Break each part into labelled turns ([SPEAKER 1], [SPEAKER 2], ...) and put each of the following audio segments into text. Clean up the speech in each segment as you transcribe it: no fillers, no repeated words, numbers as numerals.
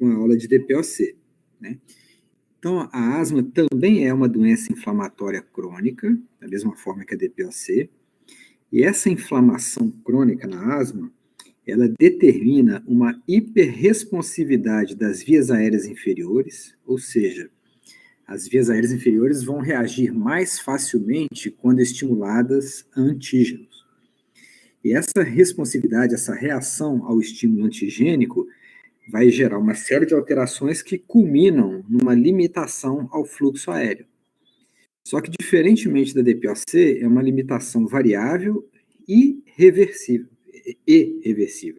[SPEAKER 1] com a aula de DPOC, né? Então, a asma também é uma doença inflamatória crônica, da mesma forma que a DPOC, e essa inflamação crônica na asma, ela determina uma hiperresponsividade das vias aéreas inferiores, ou seja, as vias aéreas inferiores vão reagir mais facilmente quando estimuladas a antígenos. E essa responsividade, essa reação ao estímulo antigênico, vai gerar uma série de alterações que culminam numa limitação ao fluxo aéreo. Só que, diferentemente da DPOC, é uma limitação variável e reversível,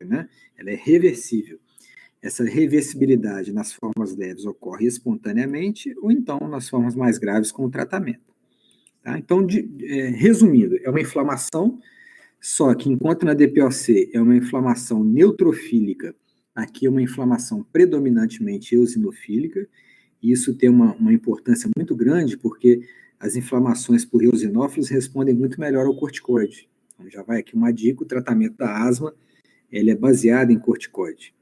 [SPEAKER 1] né? Ela é reversível. Essa reversibilidade nas formas leves ocorre espontaneamente ou então nas formas mais graves com o tratamento. Tá? Então, resumindo, é uma inflamação, só que enquanto na DPOC é uma inflamação neutrofílica, aqui é uma inflamação predominantemente eosinofílica, e isso tem uma importância muito grande, porque as inflamações por eosinófilos respondem muito melhor ao corticoide. Então, já vai aqui uma dica, o tratamento da asma, ele é baseado em corticoide.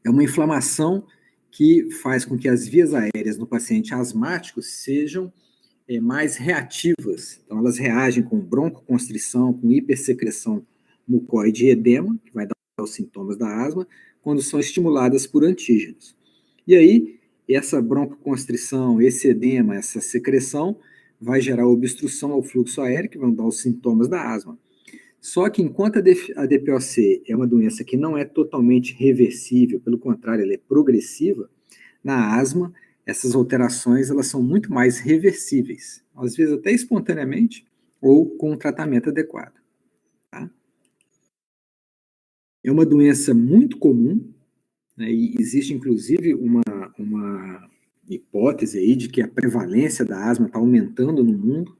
[SPEAKER 1] É uma inflamação que faz com que as vias aéreas no paciente asmático sejam mais reativas. Então, elas reagem com broncoconstrição, com hipersecreção mucoide e edema, que vai dar os sintomas da asma, quando são estimuladas por antígenos. E aí, essa broncoconstrição, esse edema, essa secreção, vai gerar obstrução ao fluxo aéreo, que vão dar os sintomas da asma. Só que enquanto a DPOC é uma doença que não é totalmente reversível, pelo contrário, ela é progressiva, na asma, essas alterações elas são muito mais reversíveis, às vezes até espontaneamente ou com um tratamento adequado. Tá? É uma doença muito comum, né, e existe inclusive uma hipótese aí de que a prevalência da asma está aumentando no mundo.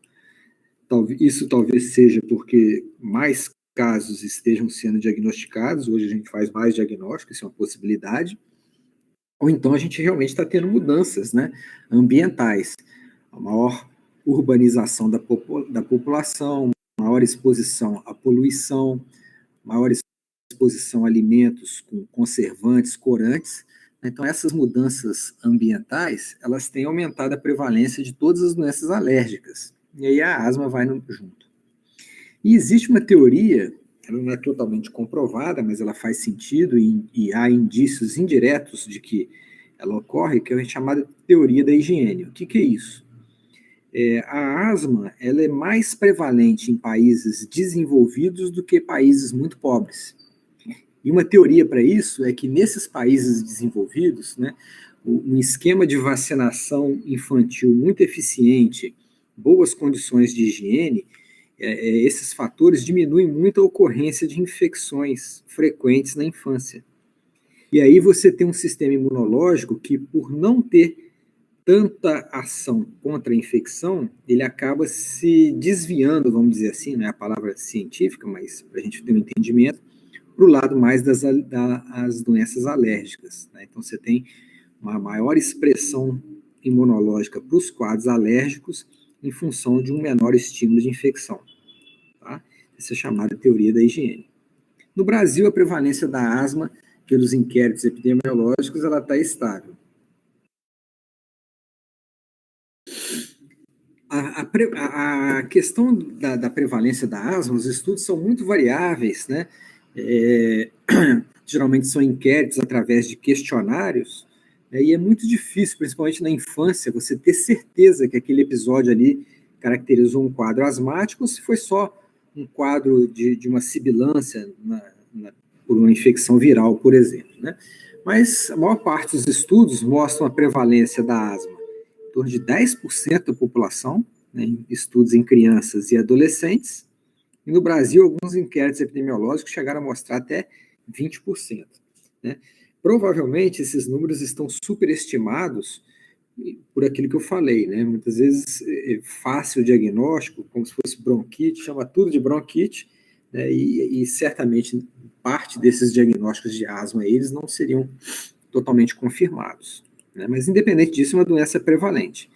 [SPEAKER 1] Isso talvez seja porque mais casos estejam sendo diagnosticados, hoje a gente faz mais diagnóstico, isso é uma possibilidade, ou então a gente realmente está tendo mudanças, né, ambientais, a maior urbanização da população, maior exposição à poluição, maior exposição a alimentos com conservantes, corantes. Então, essas mudanças ambientais, elas têm aumentado a prevalência de todas as doenças alérgicas. E aí a asma vai junto. E existe uma teoria, ela não é totalmente comprovada, mas ela faz sentido e há indícios indiretos de que ela ocorre, que é a chamada teoria da higiene. O que é isso? A asma ela é mais prevalente em países desenvolvidos do que países muito pobres. E uma teoria para isso é que nesses países desenvolvidos, né, um esquema de vacinação infantil muito eficiente, boas condições de higiene, esses fatores diminuem muito a ocorrência de infecções frequentes na infância. E aí você tem um sistema imunológico que, por não ter tanta ação contra a infecção, ele acaba se desviando, vamos dizer assim, não é a palavra científica, mas para a gente ter um entendimento, para o lado mais das doenças alérgicas. Né? Então você tem uma maior expressão imunológica para os quadros alérgicos em função de um menor estímulo de infecção. Tá? Essa é chamada teoria da higiene. No Brasil, a prevalência da asma, pelos inquéritos epidemiológicos, ela está estável. A questão da prevalência da asma, os estudos são muito variáveis, né? Geralmente são inquéritos através de questionários, e é muito difícil, principalmente na infância, você ter certeza que aquele episódio ali caracterizou um quadro asmático ou se foi só um quadro de uma sibilância por uma infecção viral, por exemplo. Né? Mas a maior parte dos estudos mostram a prevalência da asma em torno de 10% da população, né, em estudos em crianças e adolescentes, e no Brasil alguns inquéritos epidemiológicos chegaram a mostrar até 20%. Né? Provavelmente esses números estão superestimados por aquilo que eu falei, né? Muitas vezes é fácil o diagnóstico, como se fosse bronquite, chama tudo de bronquite, né? E certamente parte desses diagnósticos de asma eles não seriam totalmente confirmados. Né? Mas independente disso, é uma doença prevalente.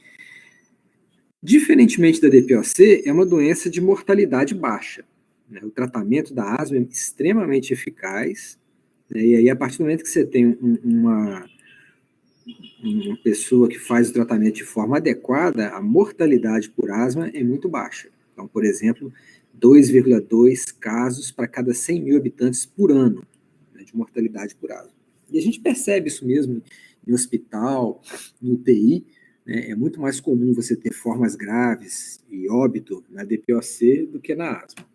[SPEAKER 1] Diferentemente da DPOC, é uma doença de mortalidade baixa. Né? O tratamento da asma é extremamente eficaz, E aí, a partir do momento que você tem uma pessoa que faz o tratamento de forma adequada, a mortalidade por asma é muito baixa. Então, por exemplo, 2,2 casos para cada 100 mil habitantes por ano, né, de mortalidade por asma. E a gente percebe isso mesmo em hospital, no UTI, né, é muito mais comum você ter formas graves e óbito na DPOC do que na asma.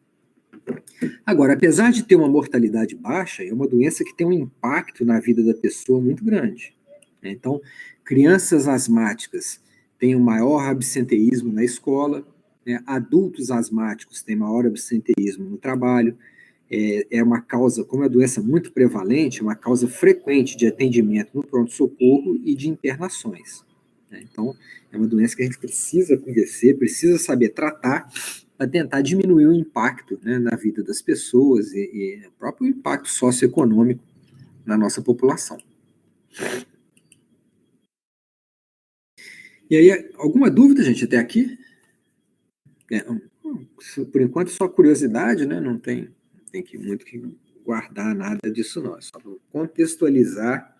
[SPEAKER 1] Agora, apesar de ter uma mortalidade baixa, é uma doença que tem um impacto na vida da pessoa muito grande. Então, crianças asmáticas têm um maior absenteísmo na escola, né? Adultos asmáticos têm maior absenteísmo no trabalho, é uma causa, como é uma doença muito prevalente, é uma causa frequente de atendimento no pronto-socorro e de internações. Né? Então, é uma doença que a gente precisa conhecer, precisa saber tratar, para tentar diminuir o impacto, né, na vida das pessoas e o próprio impacto socioeconômico na nossa população. E aí, alguma dúvida, gente, até aqui? Por enquanto, só curiosidade, né? Não tem muito que guardar nada disso, não. É só contextualizar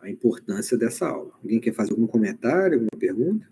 [SPEAKER 1] a importância dessa aula. Alguém quer fazer algum comentário, alguma pergunta?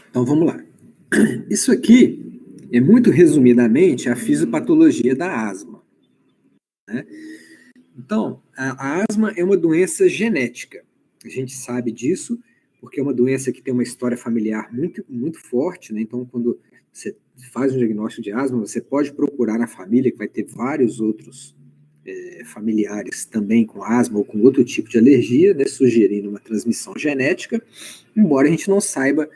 [SPEAKER 1] Então, vamos lá. Isso aqui é muito resumidamente a fisiopatologia da asma. Né? Então, a asma é uma doença genética. A gente sabe disso, porque é uma doença que tem uma história familiar muito, muito forte, né? Então, quando você faz um diagnóstico de asma, você pode procurar na família, que vai ter vários outros familiares também com asma ou com outro tipo de alergia, né? Sugerindo uma transmissão genética, embora a gente não saiba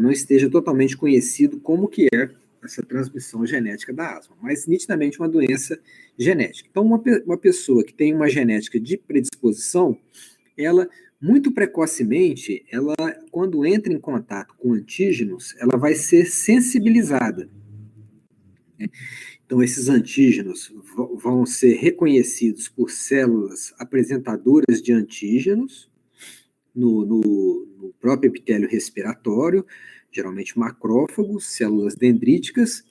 [SPEAKER 1] não esteja totalmente conhecido como que é essa transmissão genética da asma, mas nitidamente uma doença genética. Então, uma pessoa que tem uma genética de predisposição, ela, muito precocemente, ela, quando entra em contato com antígenos, ela vai ser sensibilizada. Né? Então, esses antígenos vão ser reconhecidos por células apresentadoras de antígenos, no próprio epitélio respiratório, geralmente macrófagos, células dendríticas.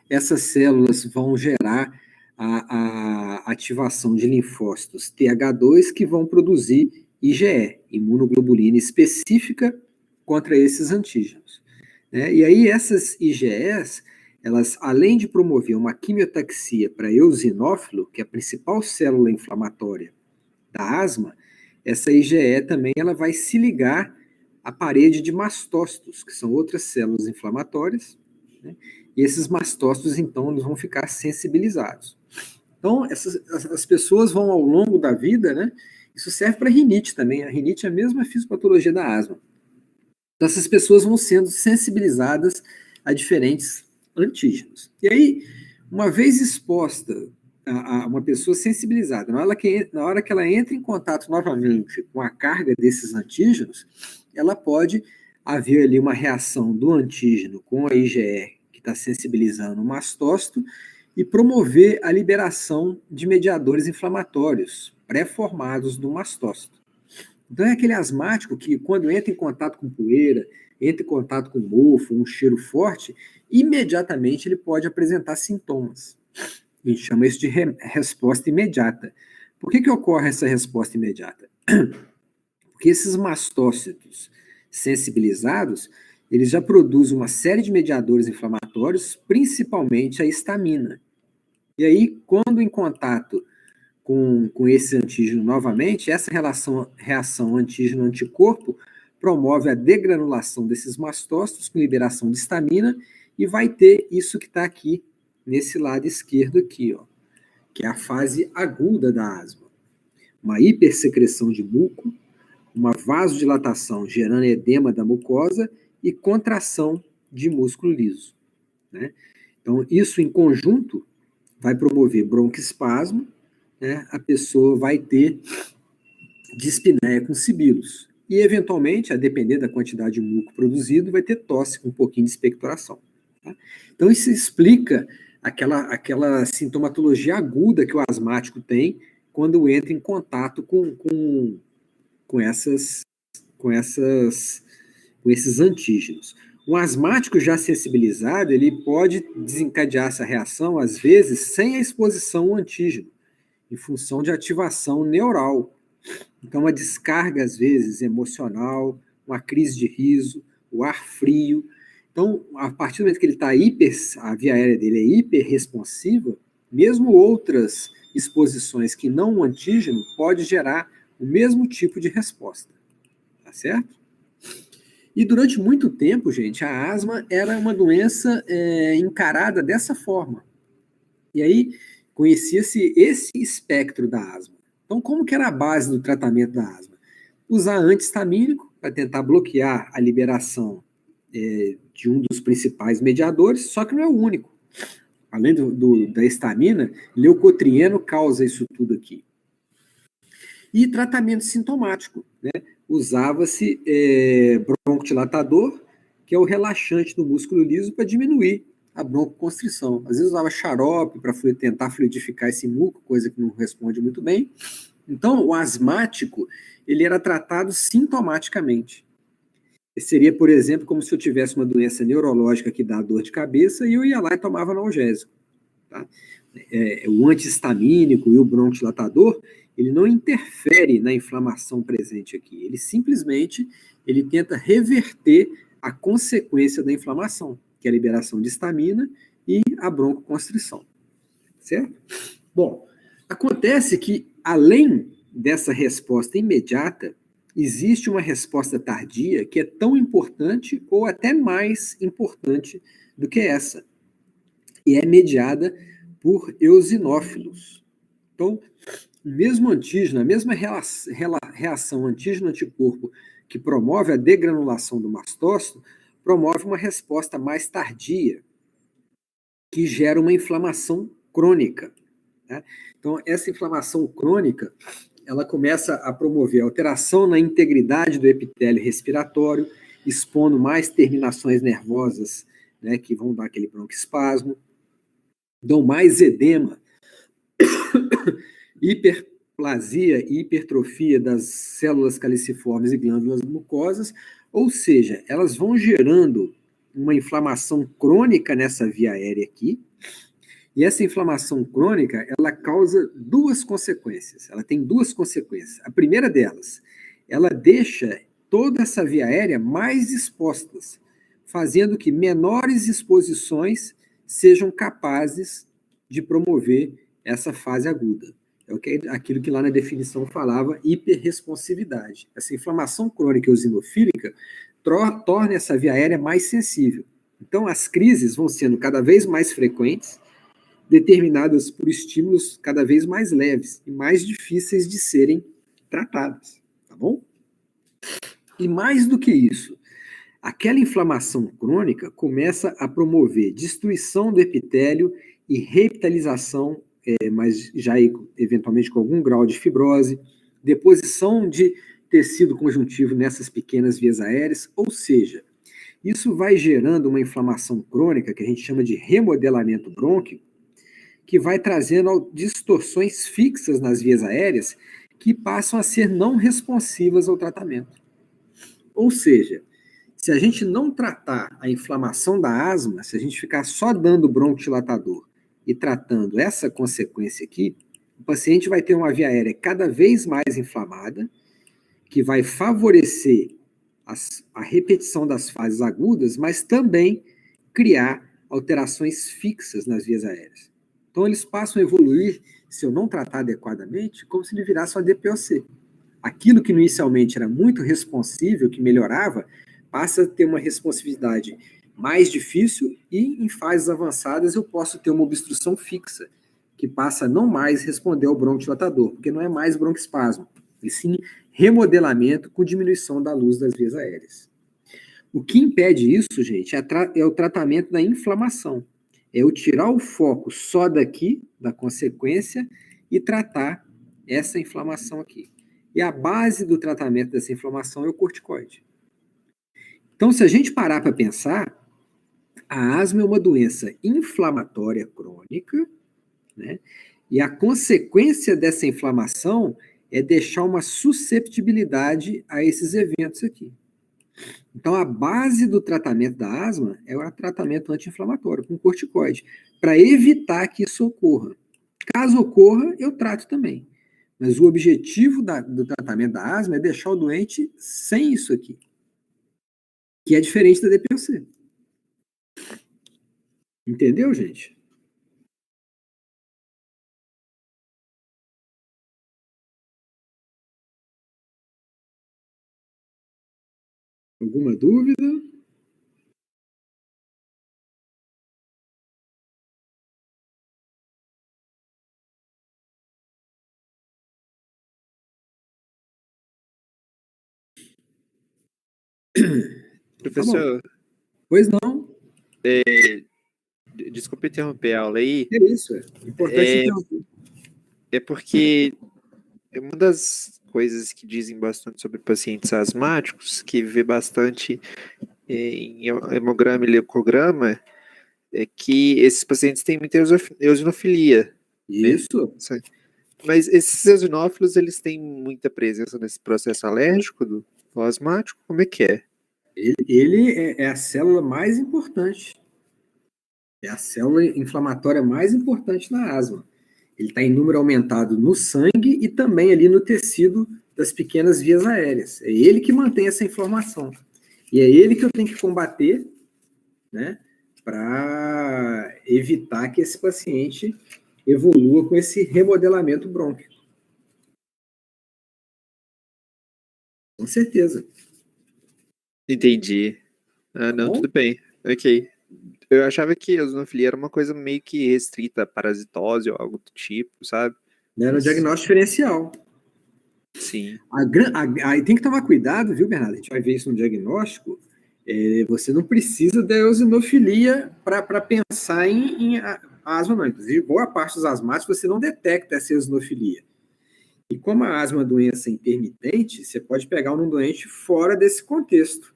[SPEAKER 1] Essas células vão gerar a ativação de linfócitos TH2 que vão produzir IgE, imunoglobulina específica contra esses antígenos. Né? E aí essas IgEs, elas, além de promover uma quimiotaxia para eosinófilo, que é a principal célula inflamatória da asma, essa IgE também ela vai se ligar à parede de mastócitos, que são outras células inflamatórias, né? E esses mastócitos, então, eles vão ficar sensibilizados. Então, as pessoas vão ao longo da vida, né? Isso serve para rinite também. A rinite é a mesma fisiopatologia da asma. Então, essas pessoas vão sendo sensibilizadas a diferentes antígenos. E aí, uma vez exposta a uma pessoa sensibilizada, na hora que ela entra em contato novamente com a carga desses antígenos, ela pode haver ali uma reação do antígeno com a IgE, que está sensibilizando o mastócito, e promover a liberação de mediadores inflamatórios pré-formados do mastócito. Então é aquele asmático que, quando entra em contato com poeira, entra em contato com mofo, um cheiro forte, imediatamente ele pode apresentar sintomas. A gente chama isso de resposta imediata. Por que ocorre essa resposta imediata? Porque esses mastócitos sensibilizados, eles já produzem uma série de mediadores inflamatórios, principalmente a histamina. E aí, quando em contato com esse antígeno novamente, essa reação antígeno-anticorpo promove a degranulação desses mastócitos com liberação de histamina e vai ter isso que está aqui, nesse lado esquerdo aqui, ó, que é a fase aguda da asma. Uma hipersecreção de muco, uma vasodilatação gerando edema da mucosa e contração de músculo liso. Né? Então, isso em conjunto vai promover broncoespasmo, né? A pessoa vai ter dispneia com sibilos. E, eventualmente, a depender da quantidade de muco produzido, vai ter tosse com um pouquinho de expectoração. Tá? Então, isso explica aquela sintomatologia aguda que o asmático tem quando entra em contato com esses antígenos. Um asmático já sensibilizado, ele pode desencadear essa reação, às vezes, sem a exposição ao antígeno, em função de ativação neural. Então, uma descarga, às vezes, emocional, uma crise de riso, o ar frio. Então, a partir do momento que ele está a via aérea dele é hiperresponsiva, mesmo outras exposições que não o antígeno, pode gerar o mesmo tipo de resposta. Tá certo? E durante muito tempo, gente, a asma era uma doença encarada dessa forma. E aí, conhecia-se esse espectro da asma. Então, como que era a base do tratamento da asma? Usar antihistamínico para tentar bloquear a liberação de um dos principais mediadores, só que não é o único. Além da histamina, leucotrieno causa isso tudo aqui. E tratamento sintomático, né? Usava-se broncodilatador, que é o relaxante do músculo liso, para diminuir a broncoconstrição. Às vezes usava xarope para tentar fluidificar esse muco, coisa que não responde muito bem. Então, o asmático, ele era tratado sintomaticamente. Seria, por exemplo, como se eu tivesse uma doença neurológica que dá dor de cabeça e eu ia lá e tomava analgésico. Tá? O antihistamínico e o broncodilatador, ele não interfere na inflamação presente aqui. Ele simplesmente tenta reverter a consequência da inflamação, que é a liberação de histamina e a broncoconstrição. Certo? Bom, acontece que, além dessa resposta imediata, existe uma resposta tardia que é tão importante ou até mais importante do que essa. E é mediada por eosinófilos. Então, o mesmo antígeno, a mesma reação antígeno-anticorpo que promove a degranulação do mastócito, promove uma resposta mais tardia, que gera uma inflamação crônica. Né? Então, essa inflamação crônica, ela começa a promover alteração na integridade do epitélio respiratório, expondo mais terminações nervosas, né, que vão dar aquele broncoespasmo, dão mais edema, hiperplasia e hipertrofia das células caliciformes e glândulas mucosas, ou seja, elas vão gerando uma inflamação crônica nessa via aérea aqui, e essa inflamação crônica, ela causa duas consequências. Ela tem duas consequências. A primeira delas, ela deixa toda essa via aérea mais expostas, fazendo que menores exposições sejam capazes de promover essa fase aguda. É aquilo que lá na definição falava hiperresponsividade. Essa inflamação crônica eosinofílica torna essa via aérea mais sensível. Então, as crises vão sendo cada vez mais frequentes, determinadas por estímulos cada vez mais leves e mais difíceis de serem tratadas, tá bom? E mais do que isso, aquela inflamação crônica começa a promover destruição do epitélio e revitalização, mas já eventualmente com algum grau de fibrose, deposição de tecido conjuntivo nessas pequenas vias aéreas, ou seja, isso vai gerando uma inflamação crônica que a gente chama de remodelamento brônquico, que vai trazendo distorções fixas nas vias aéreas que passam a ser não responsivas ao tratamento. Ou seja, se a gente não tratar a inflamação da asma, se a gente ficar só dando broncodilatador e tratando essa consequência aqui, o paciente vai ter uma via aérea cada vez mais inflamada, que vai favorecer a repetição das fases agudas, mas também criar alterações fixas nas vias aéreas. Então, eles passam a evoluir, se eu não tratar adequadamente, como se ele virasse uma DPOC. Aquilo que inicialmente era muito responsível, que melhorava, passa a ter uma responsividade mais difícil e, em fases avançadas, eu posso ter uma obstrução fixa, que passa a não mais responder ao broncodilatador, porque não é mais broncoespasmo, e sim remodelamento com diminuição da luz das vias aéreas. O que impede isso, gente, é o tratamento da inflamação. É eu tirar o foco só daqui, da consequência, e tratar essa inflamação aqui. E a base do tratamento dessa inflamação é o corticoide. Então, se a gente parar para pensar, a asma é uma doença inflamatória crônica, né? E a consequência dessa inflamação é deixar uma susceptibilidade a esses eventos aqui. Então, a base do tratamento da asma é o tratamento anti-inflamatório, com corticoide, para evitar que isso ocorra. Caso ocorra, eu trato também. Mas o objetivo do tratamento da asma é deixar o doente sem isso aqui, que é diferente da DPOC. Entendeu, gente? Alguma dúvida?
[SPEAKER 2] Professor,
[SPEAKER 1] tá, pois não.
[SPEAKER 2] Desculpe interromper a aula aí.
[SPEAKER 1] É isso, é importante interromper.
[SPEAKER 2] É porque uma das coisas que dizem bastante sobre pacientes asmáticos, que vê bastante em hemograma e leucograma, é que esses pacientes têm muita eosinofilia.
[SPEAKER 1] Isso.
[SPEAKER 2] Né? Mas esses eosinófilos, eles têm muita presença nesse processo alérgico do asmático? Como é que é?
[SPEAKER 1] Ele é a célula mais importante. É a célula inflamatória mais importante na asma. Ele está em número aumentado no sangue e também ali no tecido das pequenas vias aéreas. É ele que mantém essa inflamação. E é ele que eu tenho que combater, né, para evitar que esse paciente evolua com esse remodelamento brônquico. Com certeza.
[SPEAKER 2] Entendi. Ah, não, tudo bem. Ok. Eu achava que a eosinofilia era uma coisa meio que restrita a parasitose ou algo do tipo, sabe?
[SPEAKER 1] Era um diagnóstico diferencial.
[SPEAKER 2] Sim.
[SPEAKER 1] Aí tem que tomar cuidado, viu, Bernardo? A gente vai ver isso no diagnóstico. Você não precisa da eosinofilia para pensar em asma, não. Inclusive, boa parte dos asmáticos você não detecta essa eosinofilia. E como a asma é uma doença intermitente, você pode pegar um doente fora desse contexto.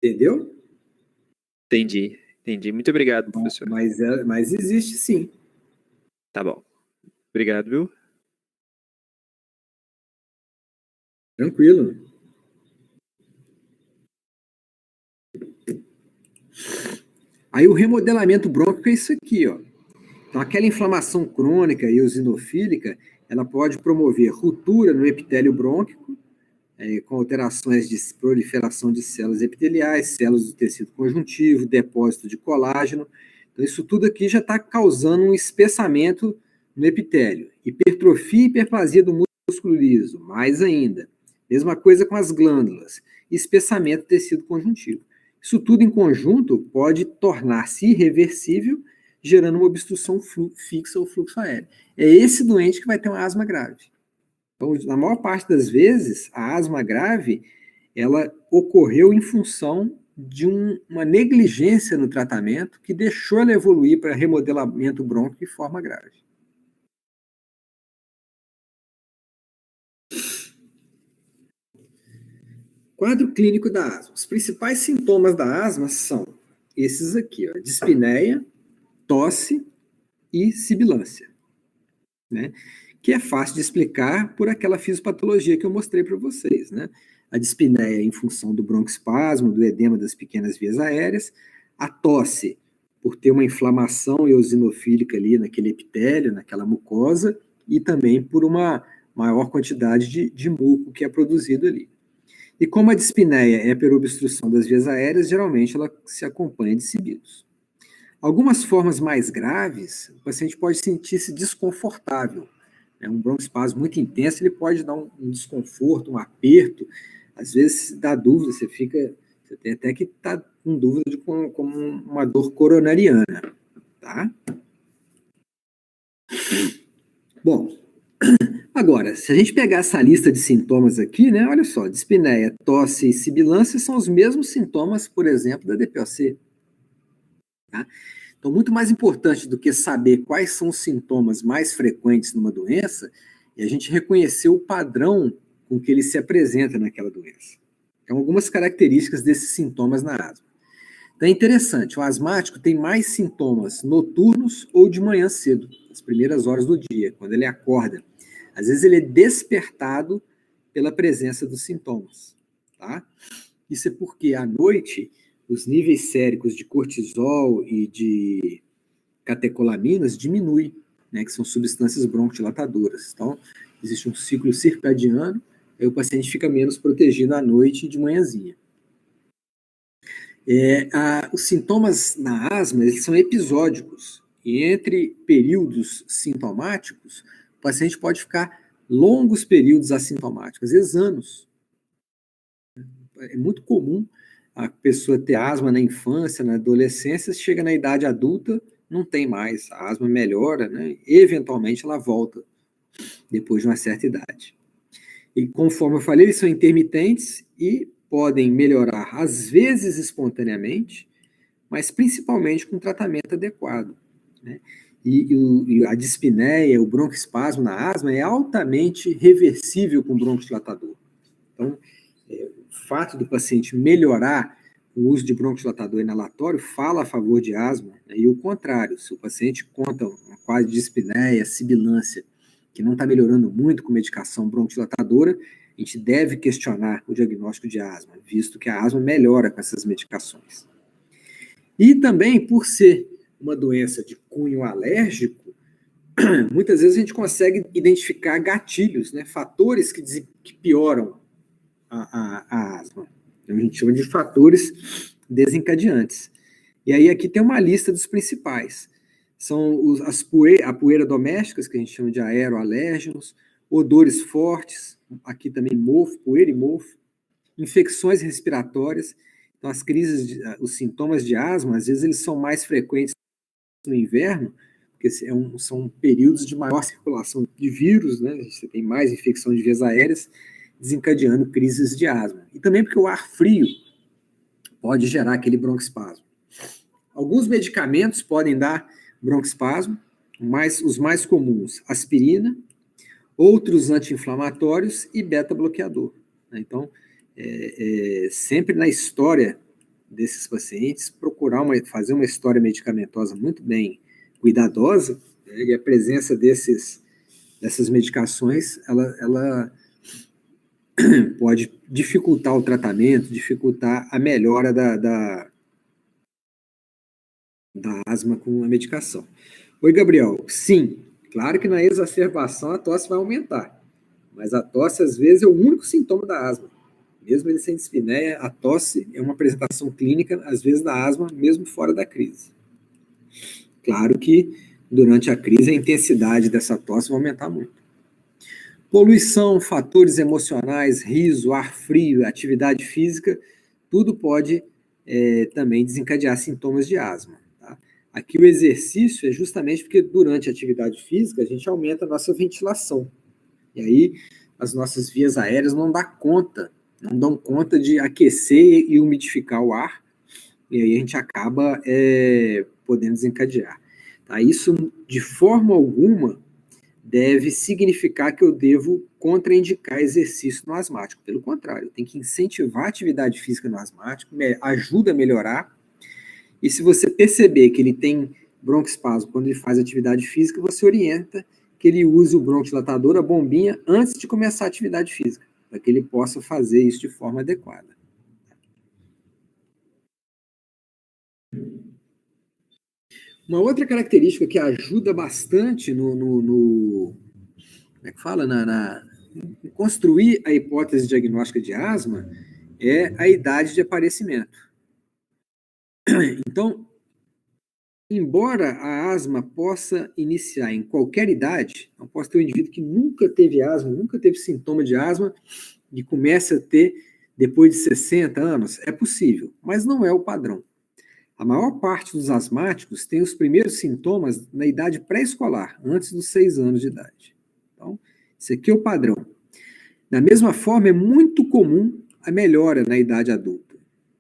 [SPEAKER 1] Entendeu?
[SPEAKER 2] Entendi. Muito obrigado, professor.
[SPEAKER 1] Mas existe sim.
[SPEAKER 2] Tá bom. Obrigado, viu?
[SPEAKER 1] Tranquilo. Aí o remodelamento brônquico é isso aqui, ó. Então, aquela inflamação crônica e eosinofílica, ela pode promover ruptura no epitélio brônquico, com alterações de proliferação de células epiteliais, células do tecido conjuntivo, depósito de colágeno. Então, isso tudo aqui já está causando um espessamento no epitélio. Hipertrofia e hiperplasia do músculo liso, mais ainda. Mesma coisa com as glândulas. Espessamento do tecido conjuntivo. Isso tudo em conjunto pode tornar-se irreversível, gerando uma obstrução fixa ao fluxo aéreo. É esse doente que vai ter uma asma grave. Então, na maior parte das vezes, a asma grave, ela ocorreu em função de uma negligência no tratamento que deixou ela evoluir para remodelamento brônquico de forma grave. Quadro clínico da asma. Os principais sintomas da asma são esses aqui, ó, dispneia, tosse e sibilância, né? Que é fácil de explicar por aquela fisiopatologia que eu mostrei para vocês, né? A dispneia em função do broncoespasmo, do edema das pequenas vias aéreas, a tosse por ter uma inflamação eosinofílica ali naquele epitélio, naquela mucosa, e também por uma maior quantidade de muco que é produzido ali. E como a dispneia é por obstrução das vias aéreas, geralmente ela se acompanha de sibilos. Algumas formas mais graves, o paciente pode sentir-se desconfortável. Um broncoespasmo muito intenso, ele pode dar um desconforto, um aperto. Às vezes dá dúvida, você tem até que estar com dúvida de como uma dor coronariana, tá? Bom, agora, se a gente pegar essa lista de sintomas aqui, né, olha só, dispneia, tosse e sibilância são os mesmos sintomas, por exemplo, da DPOC. Tá? Então, muito mais importante do que saber quais são os sintomas mais frequentes numa doença e a gente reconheceu o padrão com que ele se apresenta naquela doença. Então, algumas características desses sintomas na asma. Então, é interessante, o asmático tem mais sintomas noturnos ou de manhã cedo, nas primeiras horas do dia, quando ele acorda. Às vezes ele é despertado pela presença dos sintomas, tá? Isso é porque, à noite, os níveis séricos de cortisol e de catecolaminas diminuem, né, que são substâncias broncodilatadoras. Então, existe um ciclo circadiano, aí o paciente fica menos protegido à noite e de manhãzinha. Os sintomas na asma, eles são episódicos, e entre períodos sintomáticos, o paciente pode ficar longos períodos assintomáticos, às vezes anos. É muito comum a pessoa ter asma na infância, na adolescência, chega na idade adulta, não tem mais, a asma melhora, né? Eventualmente ela volta depois de uma certa idade. E conforme eu falei, eles são intermitentes e podem melhorar, às vezes espontaneamente, mas principalmente com tratamento adequado, né? E a dispneia, o broncoespasmo na asma é altamente reversível com broncodilatador. Então, o fato do paciente melhorar o uso de broncodilatador inalatório fala a favor de asma, né? E o contrário, se o paciente conta uma quadro de dispneia, sibilância, que não está melhorando muito com medicação broncodilatadora, a gente deve questionar o diagnóstico de asma, visto que a asma melhora com essas medicações. E também, por ser uma doença de cunho alérgico, muitas vezes a gente consegue identificar gatilhos, né, fatores que pioram a asma. Então, a gente chama de fatores desencadeantes. E aí aqui tem uma lista dos principais. São a poeira doméstica, que a gente chama de aeroalérgenos, odores fortes, aqui também mofo, poeira e mofo, infecções respiratórias. Então, os sintomas de asma, às vezes, eles são mais frequentes no inverno, porque são períodos de maior circulação de vírus, né? Você tem mais infecção de vias aéreas, desencadeando crises de asma. E também porque o ar frio pode gerar aquele broncoespasmo. Alguns medicamentos podem dar broncoespasmo, os mais comuns, aspirina, outros anti-inflamatórios e beta-bloqueador. Então, sempre na história desses pacientes, procurar fazer uma história medicamentosa muito bem cuidadosa, né, e a presença dessas medicações, ela pode dificultar o tratamento, dificultar a melhora da asma com a medicação. Oi, Gabriel. Sim, claro que na exacerbação a tosse vai aumentar, mas a tosse, às vezes, é o único sintoma da asma. Mesmo ele sem dispneia, a tosse é uma apresentação clínica, às vezes, da asma, mesmo fora da crise. Claro que, durante a crise, a intensidade dessa tosse vai aumentar muito. Poluição, fatores emocionais, riso, ar frio, atividade física, tudo pode também desencadear sintomas de asma. Tá? Aqui o exercício é justamente porque durante a atividade física a gente aumenta a nossa ventilação. E aí as nossas vias aéreas não dão conta de aquecer e umidificar o ar, e aí a gente acaba podendo desencadear. Tá? Isso, de forma alguma, deve significar que eu devo contraindicar exercício no asmático. Pelo contrário, eu tenho que incentivar a atividade física no asmático, ajuda a melhorar, e se você perceber que ele tem broncoespasmo quando ele faz atividade física, você orienta que ele use o broncodilatador, a bombinha, antes de começar a atividade física, para que ele possa fazer isso de forma adequada. Uma outra característica que ajuda bastante como é que fala? Em construir a hipótese diagnóstica de asma é a idade de aparecimento. Então, embora a asma possa iniciar em qualquer idade, não posso ter um indivíduo que nunca teve asma, nunca teve sintoma de asma, e começa a ter depois de 60 anos, é possível, mas não é o padrão. A maior parte dos asmáticos tem os primeiros sintomas na idade pré-escolar, antes dos 6 anos de idade. Então, esse aqui é o padrão. Da mesma forma, é muito comum a melhora na idade adulta.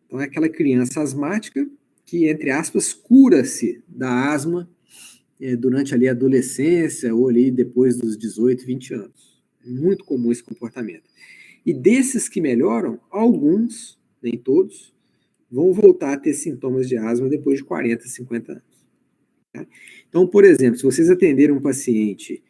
[SPEAKER 1] Então, é aquela criança asmática que, entre aspas, cura-se da asma durante ali a adolescência ou ali depois dos 18, 20 anos. Muito comum esse comportamento. E desses que melhoram, alguns, nem todos, vão voltar a ter sintomas de asma depois de 40, 50 anos. Tá? Então, por exemplo, se vocês atenderem um paciente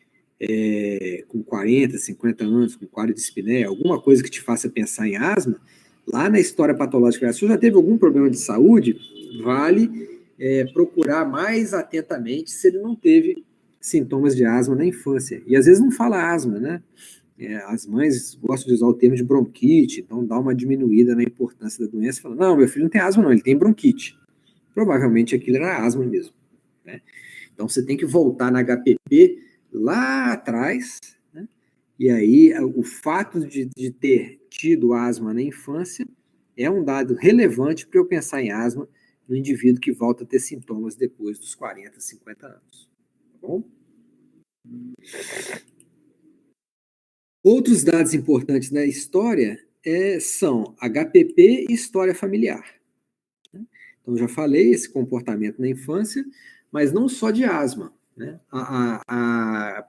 [SPEAKER 1] com 40, 50 anos, com quadro de dispneia, alguma coisa que te faça pensar em asma, lá na história patológica, se você já teve algum problema de saúde, vale procurar mais atentamente se ele não teve sintomas de asma na infância. E às vezes não fala asma, né? As mães gostam de usar o termo de bronquite, então dá uma diminuída na importância da doença, falando, não, meu filho não tem asma não, ele tem bronquite. Provavelmente aquilo era asma mesmo, né? Então você tem que voltar na HPP lá atrás, né? E aí o fato de ter tido asma na infância é um dado relevante para eu pensar em asma no indivíduo que volta a ter sintomas depois dos 40, 50 anos. Tá bom? Outros dados importantes da história são HPP e história familiar. Então, já falei esse comportamento na infância, mas não só de asma. Né?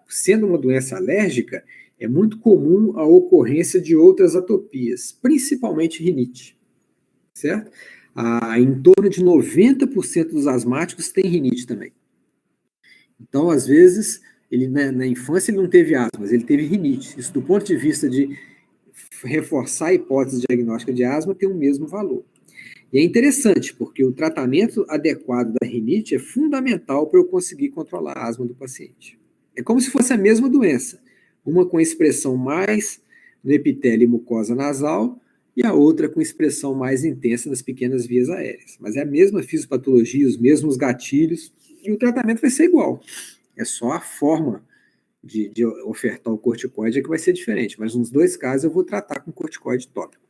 [SPEAKER 1] Sendo uma doença alérgica, é muito comum a ocorrência de outras atopias, principalmente rinite. Certo? Em torno de 90% dos asmáticos têm rinite também. Então, às vezes, ele na infância ele não teve asma, mas ele teve rinite. Isso, do ponto de vista de reforçar a hipótese diagnóstica de asma, tem o mesmo valor. E é interessante, porque o tratamento adequado da rinite é fundamental para eu conseguir controlar a asma do paciente. É como se fosse a mesma doença, uma com expressão mais no epitélio e mucosa nasal, e a outra com expressão mais intensa nas pequenas vias aéreas. Mas é a mesma fisiopatologia, os mesmos gatilhos, e o tratamento vai ser igual. É só a forma de ofertar o corticoide que vai ser diferente, mas nos dois casos eu vou tratar com corticoide tópico.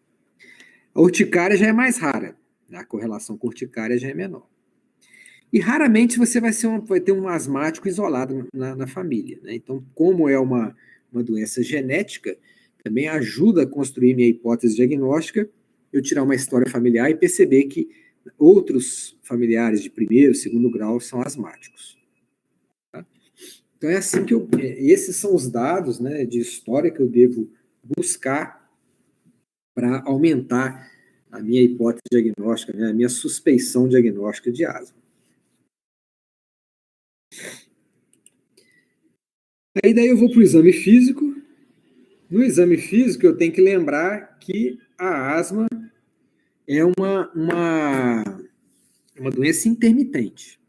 [SPEAKER 1] A urticária já é mais rara, a correlação com urticária já é menor. E raramente você vai ter um asmático isolado na família. Né? Então, como é uma doença genética, também ajuda a construir minha hipótese diagnóstica, eu tirar uma história familiar e perceber que outros familiares de primeiro, segundo grau são asmáticos. Tá? Então é assim que esses são os dados, né, de história que eu devo buscar para aumentar a minha hipótese diagnóstica, né, a minha suspeição diagnóstica de asma. Aí daí eu vou para o exame físico. No exame físico eu tenho que lembrar que a asma é uma doença intermitente.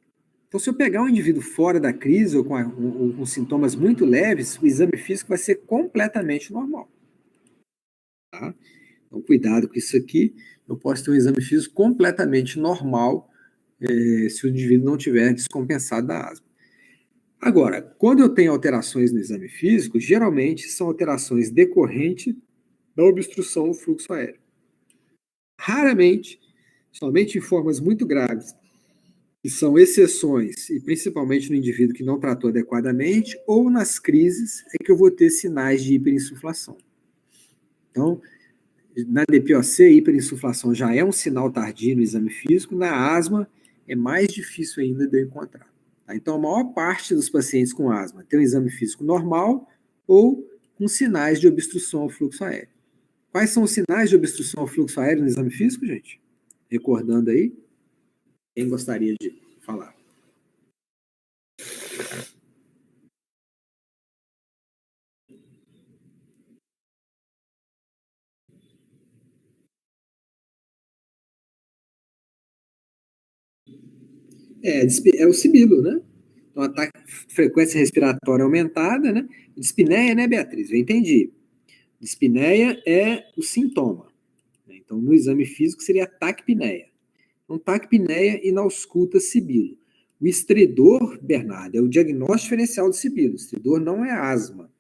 [SPEAKER 1] Então, se eu pegar um indivíduo fora da crise ou com sintomas muito leves, o exame físico vai ser completamente normal. Tá? Então, cuidado com isso aqui. Eu posso ter um exame físico completamente normal se o indivíduo não tiver descompensado da asma. Agora, quando eu tenho alterações no exame físico, geralmente são alterações decorrentes da obstrução ao fluxo aéreo. Raramente, somente em formas muito graves, que são exceções, e principalmente no indivíduo que não tratou adequadamente, ou nas crises, é que eu vou ter sinais de hiperinsuflação. Então, na DPOC, hiperinsuflação já é um sinal tardio no exame físico, na asma é mais difícil ainda de eu encontrar. Tá? Então, a maior parte dos pacientes com asma tem um exame físico normal ou com sinais de obstrução ao fluxo aéreo. Quais são os sinais de obstrução ao fluxo aéreo no exame físico, gente? Recordando aí, quem gostaria de falar? É o sibilo, né? Então, ataque, frequência respiratória aumentada, né? Dispneia, né, Beatriz? Eu entendi. Dispneia é o sintoma. Então, no exame físico seria taquipneia. Então, taquipneia e na ausculta sibilo. O estridor, Bernardo, é o diagnóstico diferencial do sibilo. O estridor não é asma,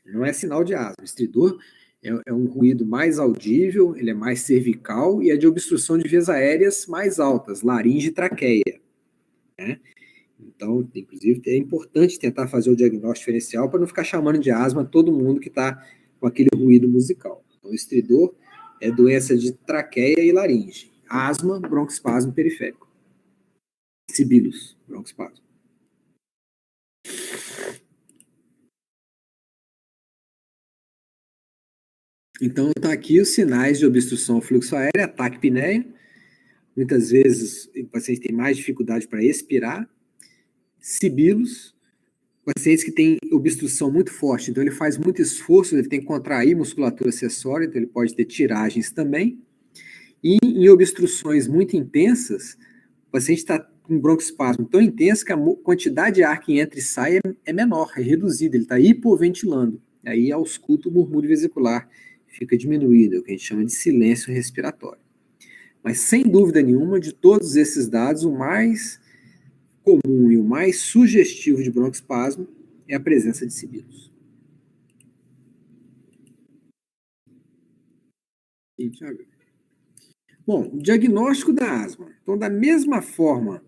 [SPEAKER 1] não é sinal de asma. O estridor é um ruído mais audível, ele é mais cervical e é de obstrução de vias aéreas mais altas, laringe e traqueia. Né? Então, inclusive, é importante tentar fazer o diagnóstico diferencial para não ficar chamando de asma todo mundo que está com aquele ruído musical. Então, o estridor é doença de traqueia e laringe. Asma, broncoespasmo periférico. Sibilos, broncoespasmo. Então, está aqui os sinais de obstrução ao fluxo aéreo, ataque apneia. Muitas vezes o paciente tem mais dificuldade para expirar. Sibilos, pacientes que têm obstrução muito forte, então ele faz muito esforço, ele tem que contrair musculatura acessória, então ele pode ter tiragens também. E em obstruções muito intensas, o paciente está com broncoespasmo tão intenso que a quantidade de ar que entra e sai é menor, é reduzida, ele está hipoventilando. Aí ausculta o murmúrio vesicular fica diminuído, é o que a gente chama de silêncio respiratório. Mas sem dúvida nenhuma, de todos esses dados, o mais comum e o mais sugestivo de broncoespasmo é a presença de sibilos. Bom, o diagnóstico da asma. Então, da mesma forma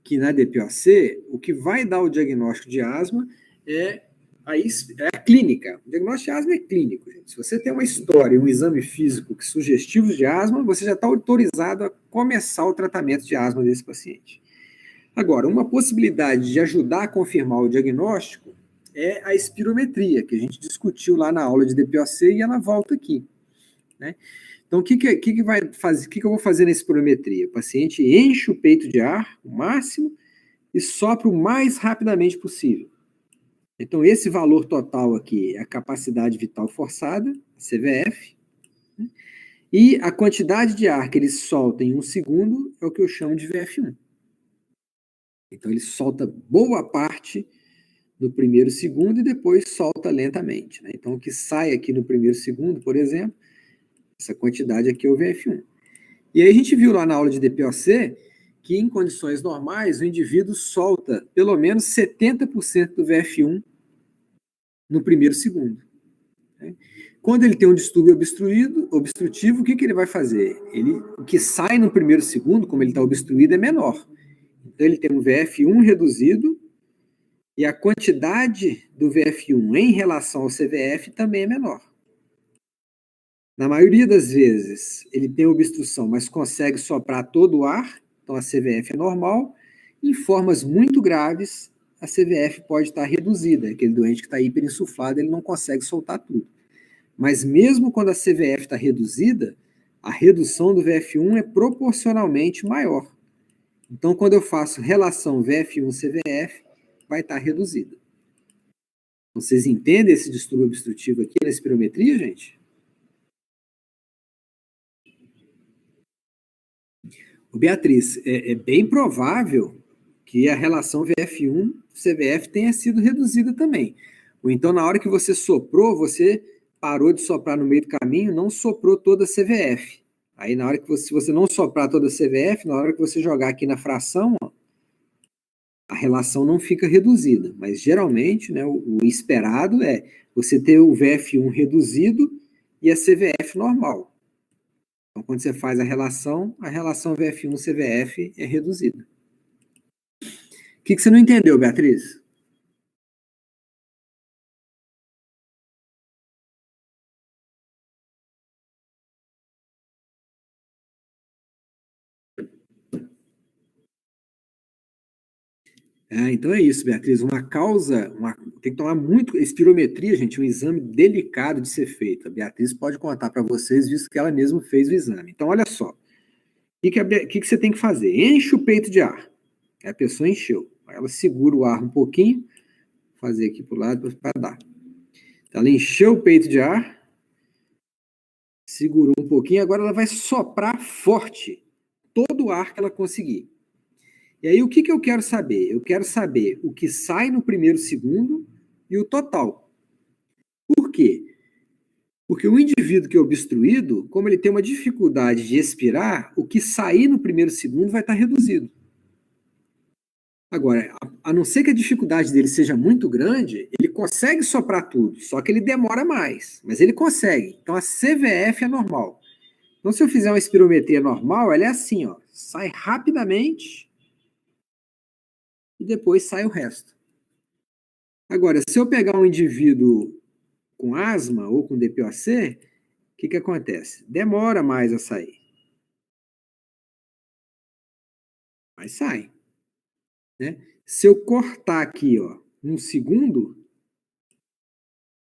[SPEAKER 1] que na DPOC, o que vai dar o diagnóstico de asma é a clínica. O diagnóstico de asma é clínico, gente. Se você tem uma história, um exame físico sugestivo de asma, você já está autorizado a começar o tratamento de asma desse paciente. Agora, uma possibilidade de ajudar a confirmar o diagnóstico é a espirometria, que a gente discutiu lá na aula de DPOC e ela volta aqui, né? Então, o que eu vou fazer na espirometria? O paciente enche o peito de ar, o máximo, e sopra o mais rapidamente possível. Então, esse valor total aqui é a capacidade vital forçada, CVF, né? E a quantidade de ar que ele solta em 1 segundo é o que eu chamo de VF1. Então, ele solta boa parte no primeiro segundo e depois solta lentamente, né? Então, o que sai aqui no primeiro segundo, por exemplo, essa quantidade aqui é o VF1. E aí a gente viu lá na aula de DPOC que em condições normais o indivíduo solta pelo menos 70% do VF1 no primeiro segundo, né? Quando ele tem um distúrbio obstrutivo, o que ele vai fazer? O que sai no primeiro segundo, como ele está obstruído, é menor. Então ele tem um VF1 reduzido e a quantidade do VF1 em relação ao CVF também é menor. Na maioria das vezes, ele tem obstrução, mas consegue soprar todo o ar, então a CVF é normal. Em formas muito graves, a CVF pode estar reduzida. Aquele doente que está hiperinsuflado, ele não consegue soltar tudo. Mas mesmo quando a CVF está reduzida, a redução do VF1 é proporcionalmente maior. Então, quando eu faço relação VF1-CVF, vai estar reduzida. Vocês entendem esse distúrbio obstrutivo aqui na espirometria, gente? Beatriz, é bem provável que a relação VF1-CVF tenha sido reduzida também. Ou então, na hora que você soprou, você parou de soprar no meio do caminho, não soprou toda a CVF. Aí, na hora que se você não soprar toda a CVF, na hora que você jogar aqui na fração, ó, a relação não fica reduzida. Mas, geralmente, né, o esperado é você ter o VF1 reduzido e a CVF normal. Então, quando você faz a relação VF1-CVF é reduzida. O que você não entendeu, Beatriz? Então é isso, Beatriz. Tem que tomar muito. Espirometria, gente, é um exame delicado de ser feito. A Beatriz pode contar para vocês, visto que ela mesma fez o exame. Então, olha só. O que você tem que fazer? Enche o peito de ar. A pessoa encheu. Ela segura o ar um pouquinho. Vou fazer aqui para o lado para dar. Então, ela encheu o peito de ar. Segurou um pouquinho. Agora ela vai soprar forte todo o ar que ela conseguir. E aí, o que eu quero saber? Eu quero saber o que sai no primeiro segundo e o total. Por quê? Porque o indivíduo que é obstruído, como ele tem uma dificuldade de expirar, o que sair no primeiro segundo vai estar reduzido. Agora, a não ser que a dificuldade dele seja muito grande, ele consegue soprar tudo, só que ele demora mais, mas ele consegue. Então, a CVF é normal. Então, se eu fizer uma espirometria normal, ela é assim, ó, sai rapidamente e depois sai o resto. Agora, se eu pegar um indivíduo com asma ou com DPOC, o que acontece? Demora mais a sair. Mas sai, né? Se eu cortar aqui, ó, 1 segundo,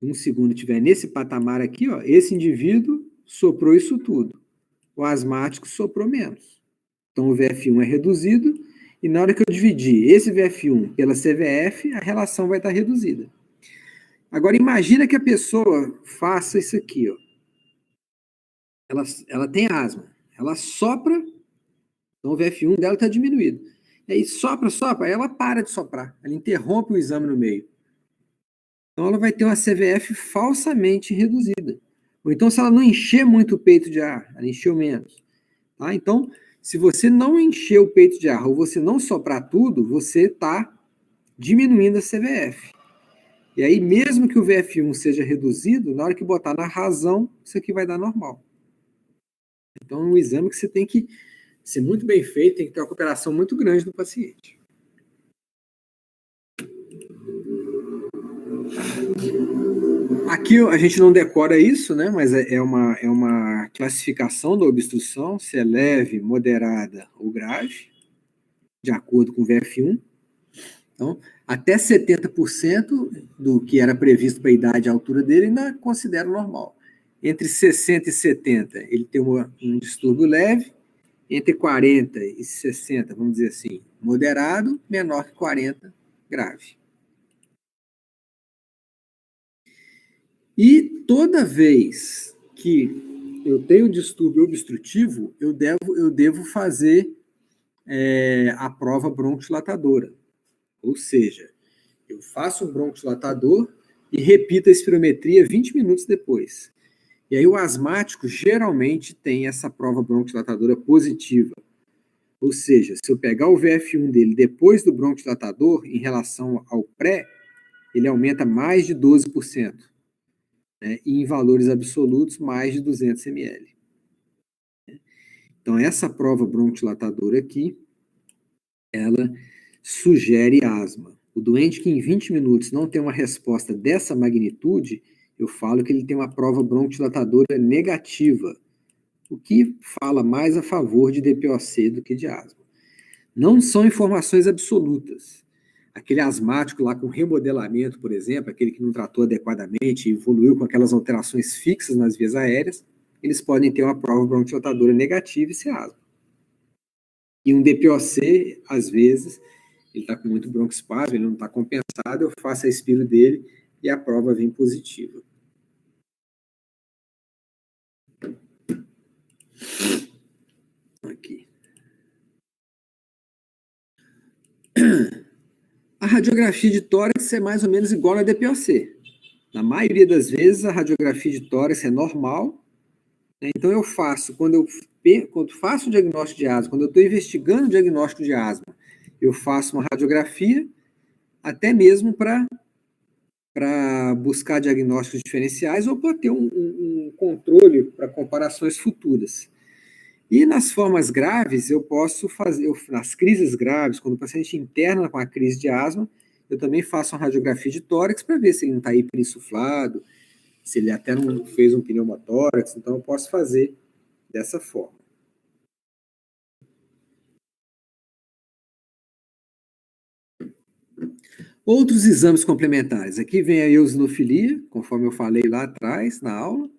[SPEAKER 1] um segundo estiver nesse patamar aqui, ó, esse indivíduo soprou isso tudo. O asmático soprou menos. Então, o VF1 é reduzido, e na hora que eu dividir esse VF1 pela CVF, a relação vai estar reduzida. Agora, imagina que a pessoa faça isso aqui, ó. Ela tem asma, ela sopra, então o VF1 dela está diminuído. E aí sopra, aí ela para de soprar, ela interrompe o exame no meio. Então ela vai ter uma CVF falsamente reduzida. Ou então, se ela não encher muito o peito de ar, ela encheu menos. Tá? Então, se você não encher o peito de ar ou você não soprar tudo, você está diminuindo a CVF. E aí, mesmo que o VF1 seja reduzido, na hora que botar na razão, isso aqui vai dar normal. Então, é um exame que você tem que ser muito bem feito, tem que ter uma cooperação muito grande do paciente. Aqui a gente não decora isso, né? Mas é uma classificação da obstrução, se é leve, moderada ou grave, de acordo com o VF1. Então, até 70% do que era previsto para a idade e a altura dele ainda considera normal. Entre 60 e 70, ele tem um distúrbio leve. Entre 40 e 60, vamos dizer assim, moderado, menor que 40, grave. E toda vez que eu tenho distúrbio obstrutivo, eu devo fazer a prova bronquidilatadora. Ou seja, eu faço um bronquidilatador e repito a espirometria 20 minutos depois. E aí o asmático geralmente tem essa prova bronquidilatadora positiva. Ou seja, se eu pegar o VF1 dele depois do bronquidilatador, em relação ao pré, ele aumenta mais de 12%. Né? E em valores absolutos, mais de 200 ml. Então, essa prova bronquidilatadora aqui, ela sugere asma. O doente que em 20 minutos não tem uma resposta dessa magnitude, eu falo que ele tem uma prova bronquidilatadora negativa, o que fala mais a favor de DPOC do que de asma. Não são informações absolutas. Aquele asmático lá com remodelamento, por exemplo, aquele que não tratou adequadamente e evoluiu com aquelas alterações fixas nas vias aéreas, eles podem ter uma prova bronquidilatadora negativa e ser asma. E um DPOC, às vezes, ele está com muito broncoespasmo, ele não está compensado, eu faço a expiro dele e a prova vem positiva. Aqui. A radiografia de tórax é mais ou menos igual à DPOC. Na maioria das vezes, a radiografia de tórax é normal. Né? Então, eu faço, quando faço o diagnóstico de asma, quando eu estou investigando o diagnóstico de asma, eu faço uma radiografia, até mesmo para buscar diagnósticos diferenciais ou para ter um controle para comparações futuras. E nas formas graves, eu posso fazer, nas crises graves, quando o paciente interna com a crise de asma, eu também faço uma radiografia de tórax para ver se ele não está hiperinsuflado, se ele até não fez um pneumotórax, então eu posso fazer dessa forma. Outros exames complementares. Aqui vem a eosinofilia, conforme eu falei lá atrás, na aula.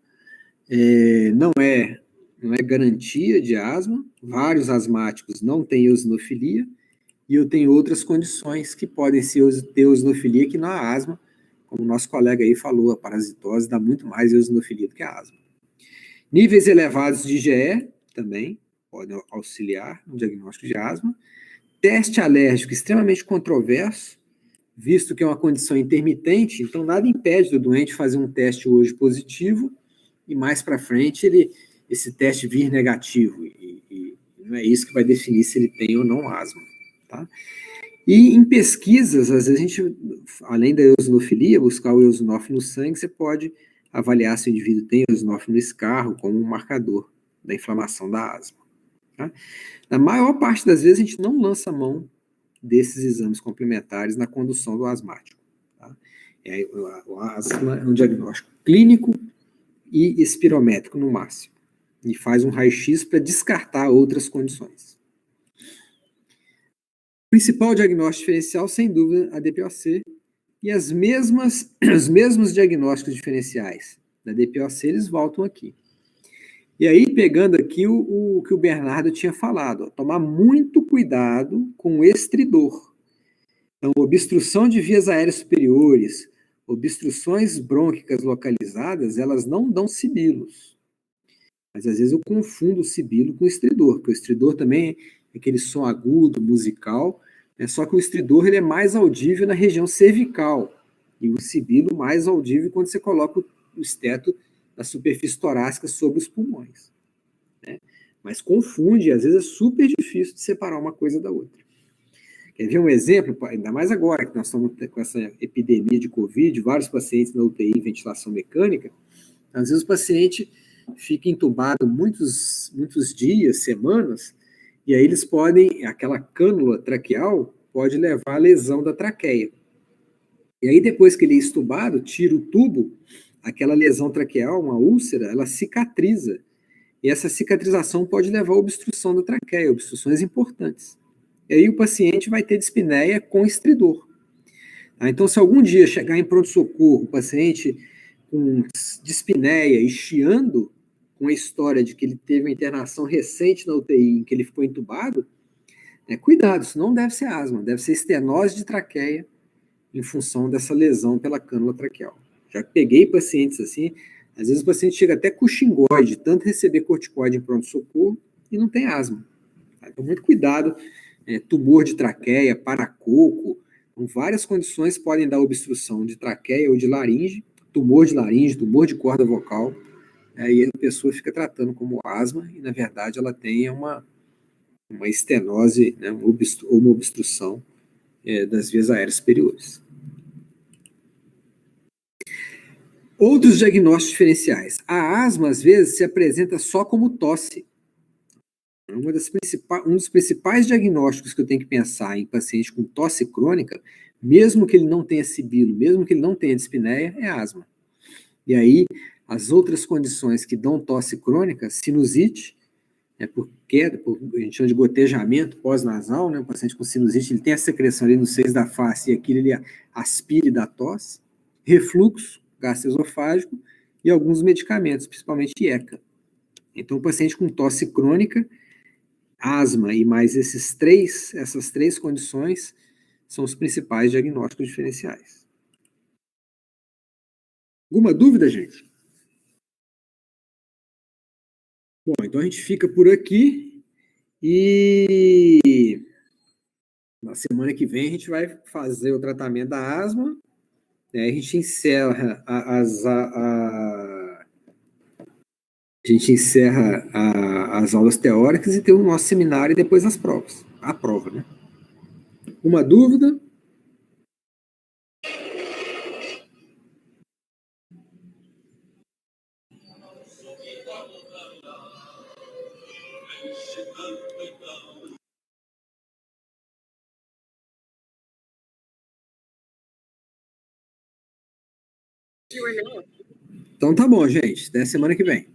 [SPEAKER 1] Não é garantia de asma. Vários asmáticos não têm eosinofilia. E eu tenho outras condições que podem ter eosinofilia que não há asma. Como o nosso colega aí falou, a parasitose dá muito mais eosinofilia do que a asma. Níveis elevados de IgE também podem auxiliar no diagnóstico de asma. Teste alérgico extremamente controverso, visto que é uma condição intermitente, então nada impede do doente fazer um teste hoje positivo e mais para frente esse teste vir negativo. E não é isso que vai definir se ele tem ou não asma. Tá? E em pesquisas, às vezes a gente, além da eosinofilia, buscar o eosinófilo no sangue, você pode avaliar se o indivíduo tem eosinófilo no escarro como um marcador da inflamação da asma. Tá? Na maior parte das vezes a gente não lança mão desses exames complementares na condução do asmático. Tá? O asma é um diagnóstico clínico e espirométrico no máximo, e faz um raio-x para descartar outras condições. O principal diagnóstico diferencial, sem dúvida, a DPOC, e os mesmos diagnósticos diferenciais da DPOC, eles voltam aqui. E aí, pegando aqui o que o Bernardo tinha falado, ó, tomar muito cuidado com o estridor. Então, obstrução de vias aéreas superiores, obstruções brônquicas localizadas, elas não dão sibilos. Mas às vezes eu confundo o sibilo com o estridor, porque o estridor também é aquele som agudo, musical, né? Só que o estridor ele é mais audível na região cervical, e o sibilo mais audível quando você coloca o esteto da superfície torácica sobre os pulmões. Né? Mas confunde, às vezes é super difícil de separar uma coisa da outra. Quer ver um exemplo? Ainda mais agora que nós estamos com essa epidemia de Covid, vários pacientes na UTI em ventilação mecânica, às vezes o paciente fica entubado muitos dias, semanas, e aí eles podem, aquela cânula traqueal pode levar à lesão da traqueia. E aí depois que ele é estubado, tira o tubo, aquela lesão traqueal, uma úlcera, ela cicatriza. E essa cicatrização pode levar à obstrução da traqueia, obstruções importantes. E aí o paciente vai ter dispneia com estridor. Então, se algum dia chegar em pronto-socorro, o paciente com dispneia e chiando, com a história de que ele teve uma internação recente na UTI, em que ele ficou entubado, cuidado, isso não deve ser asma, deve ser estenose de traqueia em função dessa lesão pela cânula traqueal. Já peguei pacientes assim, às vezes o paciente chega até com xingoide, tanto receber corticoide em pronto-socorro, e não tem asma. Então, muito cuidado, tumor de traqueia, paracoco, então, várias condições podem dar obstrução de traqueia ou de laringe, tumor de corda vocal, aí a pessoa fica tratando como asma, e na verdade ela tem uma estenose, né, ou uma obstrução das vias aéreas superiores. Outros diagnósticos diferenciais. A asma, às vezes, se apresenta só como tosse. Um dos principais diagnósticos que eu tenho que pensar em paciente com tosse crônica, mesmo que ele não tenha sibilo, mesmo que ele não tenha dispneia, é asma. E aí, as outras condições que dão tosse crônica, sinusite, por queda, a gente chama de gotejamento pós-nasal, né? O paciente com sinusite, ele tem a secreção ali nos seios da face e aquilo ele aspira e dá tosse, refluxo gastroesofágico e alguns medicamentos, principalmente IECA. Então, o paciente com tosse crônica, asma e mais essas três condições são os principais diagnósticos diferenciais. Alguma dúvida, gente? Bom, então a gente fica por aqui e na semana que vem a gente vai fazer o tratamento da asma, né? A gente encerra as aulas teóricas e tem o nosso seminário e depois as provas. A prova, né? Uma dúvida? Então tá bom, gente. Até semana que vem.